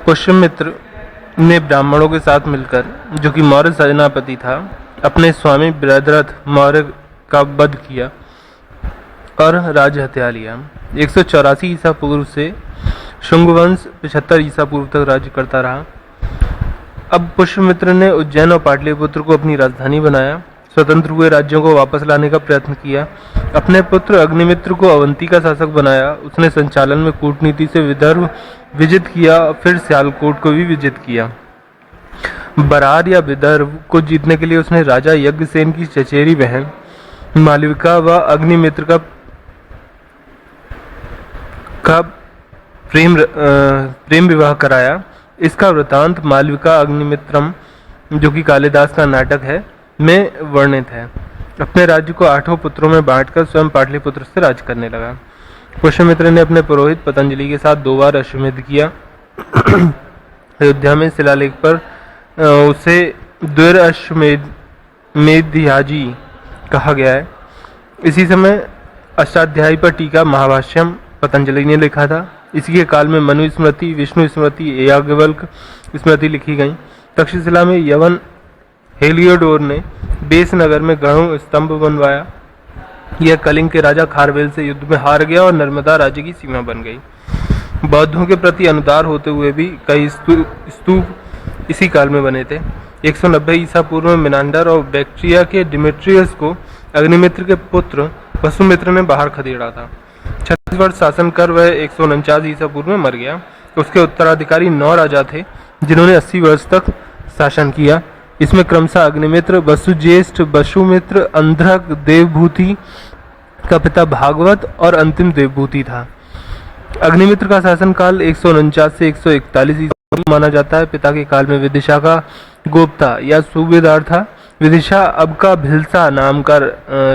पुष्यमित्र ने ब्राह्मणों के साथ मिलकर, जो कि मौर्य सेनापति था, अपने स्वामी बृहद्रथ मौर्य का वध किया और राज्य हथिया लिया। 184 ईसा पूर्व से शुंग वंश 75 ईसा पूर्व तक राज्य करता रहा। अब पुष्यमित्र ने उज्जैन और पाटलिपुत्र को अपनी राजधानी बनाया। स्वतंत्र हुए राज्यों को वापस लाने का प्रयत्न किया। अपने पुत्र अग्निमित्र को अवंती का शासक बनाया। उसने संचालन में कूटनीति से विदर्भ विजित किया और फिर सियालकोट को भी विजित किया। बरार या विदर्भ को जीतने के लिए उसने राजा यज्ञसेन की चचेरी बहन मालविका व अग्निमित्र का प्रेम विवाह कराया। इसका वृतांत मालविका अग्निमित्रम, जो कि कालिदास का नाटक है, में वर्णित है। अपने राज्य को 8 पुत्रों में बांटकर स्वयं पाटलिपुत्र से राज करने लगा। पुष्यमित्र ने अपने पुरोहित पतंजलि के साथ 2 बार अश्वमेध किया। अयोध्या में शिलालेख पर उसे द्विरश्वमेध्याजी कहा गया है। इसी समय अष्टाध्यायी पर टीका महाभाष्यम पतंजलि ने लिखा था। इसी के काल में मनु स्मृति, विष्णु स्मृति, याज्ञवल्क्य स्मृति लिखी गई। तक्षशिला में यवन हेलियोडोर ने बेस नगर में गढ़ों स्तंभ बनवाया। यह कलिंग के राजा खारवेल से युद्ध में हार गया और नर्मदा राज्य की सीमा बन गई। बौद्धों के प्रति अनुदार होते हुए भी कई स्तूप इसी काल में बने थे। 190 ईसा पूर्व में मिनांडर और बैक्ट्रिया के डिमेट्रियस को अग्निमित्र के पुत्र वसुमित्र ने बाहर खदेड़ा था। 36 वर्ष शासन कर वह 149 ईसा पूर्व में मर गया। उसके उत्तराधिकारी 9 राजा थे जिन्होंने 80 वर्ष तक शासन किया। इसमें क्रमशः अग्निमित्र, वसुज्येष्ठ, वसुमित्र, अंध्रक, देवभूति का पिता भागवत और अंतिम देवभूति था। अग्निमित्र का शासनकाल 149 से 141 ईसा माना जाता है। पिता के काल में विदिशा का गोप्ता या सूबेदार था। विदिशा अब का भिलसा नाम का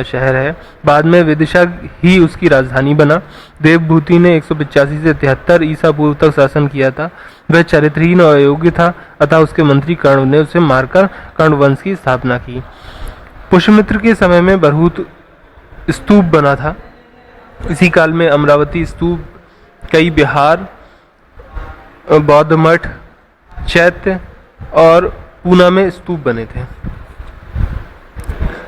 शहर है। बाद में विदिशा ही उसकी राजधानी बना। देवभूति ने 185 से 73 ईसा पूर्व तक शासन किया था। वह चरित्रहीन और अयोग्य था, अतः उसके मंत्री कर्ण ने उसे मारकर कर्ण वंश की स्थापना की। पुष्यमित्र के समय में बरहूत स्तूप बना था। इसी काल में अमरावती स्तूप, कई विहार, बौद्ध मठ, चैत्य और पूना में स्तूप बने थे।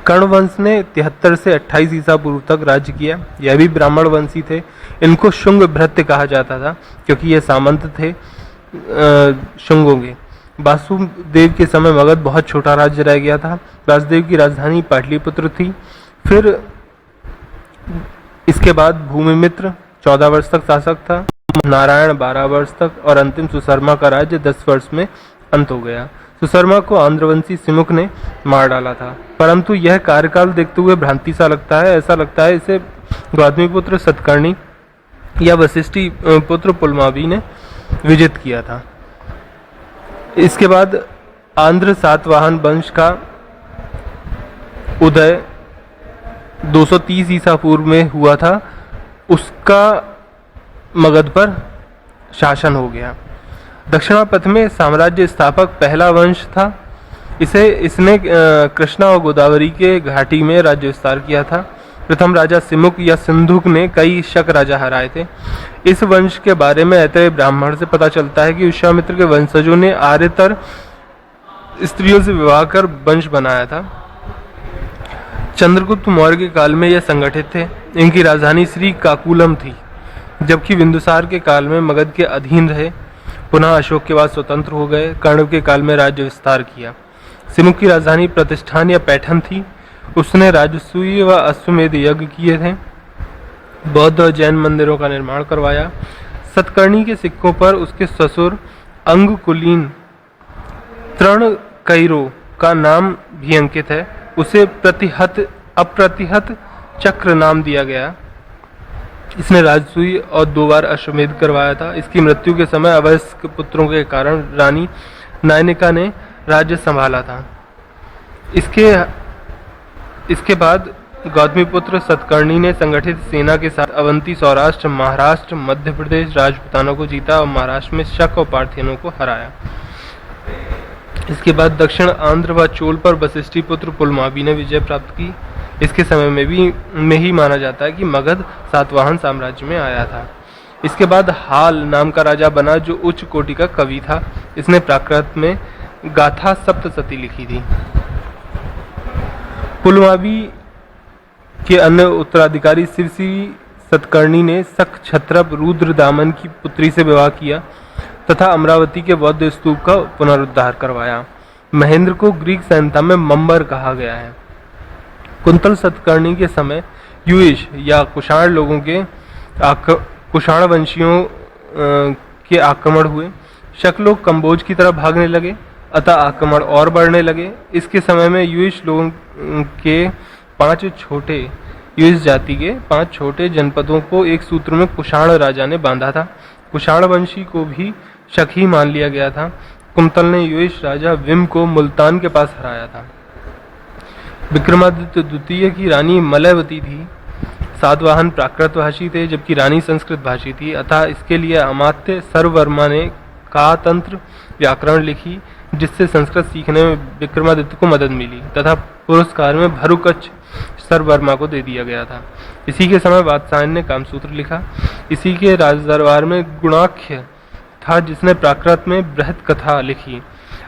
कर्ण वंश ने 73 से 28 ईसा पूर्व तक राज्य किया। यह भी ब्राह्मण वंशी थे। इनको शुंग भृत्य कहा जाता था क्योंकि ये सामंत थे शुंगों के। वासुदेव के समय मगध बहुत छोटा राज्य रह गया था। वासुदेव की राजधानी पाटलिपुत्र थी। फिर इसके बाद भूमिमित्र 14 वर्ष तक शासक था। नारायण 12 वर्ष तक और अंतिम सुशर्मा का राज्य 10 वर्ष में अंत हो गया। सुशर्मा को आंध्रवंशी सिमुक ने मार डाला था, परंतु यह कार्यकाल देखते हुए भ्रांति सा लगता है। ऐसा लगता है इसे गौतमीपुत्र सतकर्णी या वशिष्ठी पुत्र पुलमावी ने विजित किया था। इसके बाद आंध्र सातवाहन वंश का उदय 230 ईसा पूर्व में हुआ था। उसका मगध पर शासन हो गया। दक्षिणापथ में साम्राज्य स्थापक पहला वंश था। इसने कृष्णा और गोदावरी के घाटी में राज्य विस्तार किया था। प्रथम राजा सिमुक या सिंधुक ने कई शक राजा हराए थे। इस वंश के बारे में ऐतरेय ब्राह्मण से पता चलता है कि विश्वामित्र के वंशजों ने आर्यतर स्त्रियों से विवाह कर वंश बनाया था। चंद्रगुप्त मौर्य के काल में यह संगठित थे। इनकी राजधानी श्री काकुलम थी, जबकि बिंदुसार के काल में मगध के अधीन रहे। पुनः अशोक के बाद स्वतंत्र हो गए। कर्ण के काल में राज्य विस्तार किया। सिमुक की राजधानी प्रतिष्ठान या पैठन थी। उसने राजसूय व अश्वमेध यज्ञ किए थे। बौद्ध और जैन मंदिरों का निर्माण करवाया। सतकर्णी के सिक्कों पर उसके ससुर अंगकुलीन तृणकैरो का नाम भी अंकित है। उसे अप्रतिहत चक्र नाम दिया गया। इसने राजसूय और 2 बार अश्वमेध करवाया था। इसकी मृत्यु के समय अवयस्क पुत्रों के कारण रानी नायनिका ने राज्य संभाला था। इसके बाद गौतमीपुत्र सतकर्णी ने संगठित सेना के साथ अवंती, सौराष्ट्र, महाराष्ट्र, मध्य प्रदेश राजपुतानों को जीता और महाराष्ट्र में शक और पार्थियनों को हराया। इसके बाद दक्षिण आंध्र व चोल पर वशिष्ठी पुत्र पुलमावी ने विजय प्राप्त की। इसके समय में ही माना जाता है कि मगध सातवाहन साम्राज्य में आया था। इसके बाद हाल नाम का राजा बना जो उच्च कोटि का कवि था। इसने प्राकृत में गाथा सप्तशती लिखी थी। पुलमावी के अन्य उत्तराधिकारी शिवसी सतकर्णी ने शक क्षत्रप रुद्रदामन की पुत्री से विवाह किया तथा अमरावती के बौद्ध स्तूप का पुनरुद्धार करवाया। महेंद्र को ग्रीक सैन्यता में मंबर कहा गया है। कुंतल सतकर्णी के समय युइश या कुषाण लोगों के कुषाण वंशियों के आक्रमण हुए। शक लोग कंबोज की तरफ भागने लगे, अतः आक्रमण और बढ़ने लगे। इसके समय में युइश लोगों के युइश जाति के 5 छोटे जनपदों को एक सूत्र में कुषाण राजा ने बांधा था। कुषाण वंशी को भी शक ही मान लिया गया था। कुंतल ने युइश राजा विम को मुल्तान के पास हराया था। विक्रमादित्य द्वितीय की रानी मलयवती थी। सातवाहन प्राकृत भाषी थे जबकि रानी संस्कृत भाषी थी, अतः इसके लिए अमात्य सर्ववर्मा ने कातंत्र व्याकरण लिखी जिससे संस्कृत सीखने में विक्रमादित्य को मदद मिली तथा पुरस्कार में भरुकच सर्ववर्मा को दे दिया गया था। इसी के समय वात्सायन ने कामसूत्र लिखा। इसी के राजदरबार में गुणाख्य था जिसने प्राकृत में बृहत कथा लिखी।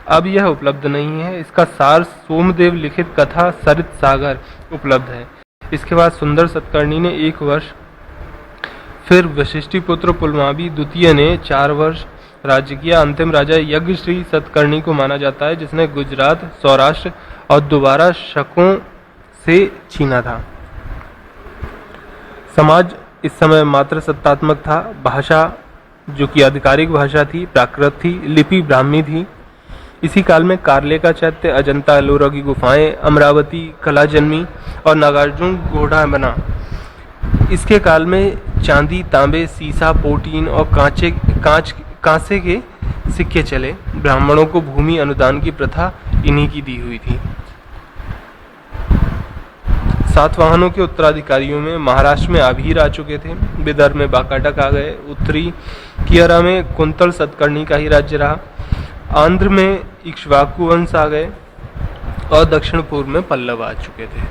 अब यह उपलब्ध नहीं है। इसका सार सोमदेव लिखित कथा सरित सागर उपलब्ध है। इसके बाद सुंदर सतकर्णी ने 1 वर्ष, फिर वशिष्ठिपुत्र पुलमावी द्वितीय ने 4 वर्ष राज्य किया। अंतिम राजा यज्ञश्री सतकर्णी को माना जाता है जिसने गुजरात, सौराष्ट्र और दोबारा शकों से छीना था। समाज इस समय मात्र सत्तात्मक था। भाषा जो कि आधिकारिक भाषा थी प्राकृत थी, लिपि ब्राह्मी थी। इसी काल में कार्ले का चैत्य, अजंता एलोरा की गुफाएं, अमरावती कला जन्मी और नागार्जुन घोड़ा बना। इसके काल में चांदी, तांबे, सीसा, पोटीन और कांसे के सिक्के चले। ब्राह्मणों को भूमि अनुदान की प्रथा इन्हीं की दी हुई थी। सातवाहनों के उत्तराधिकारियों में महाराष्ट्र में आभीर आ चुके थे, विदर्भ में बाकाटक आ गए, उत्तरी कियरा में कुंतल सतकर्णी का ही राज्य रहा, आंध्र में इक्ष्वाकु वंश आ गए और दक्षिण पूर्व में पल्लव आ चुके थे।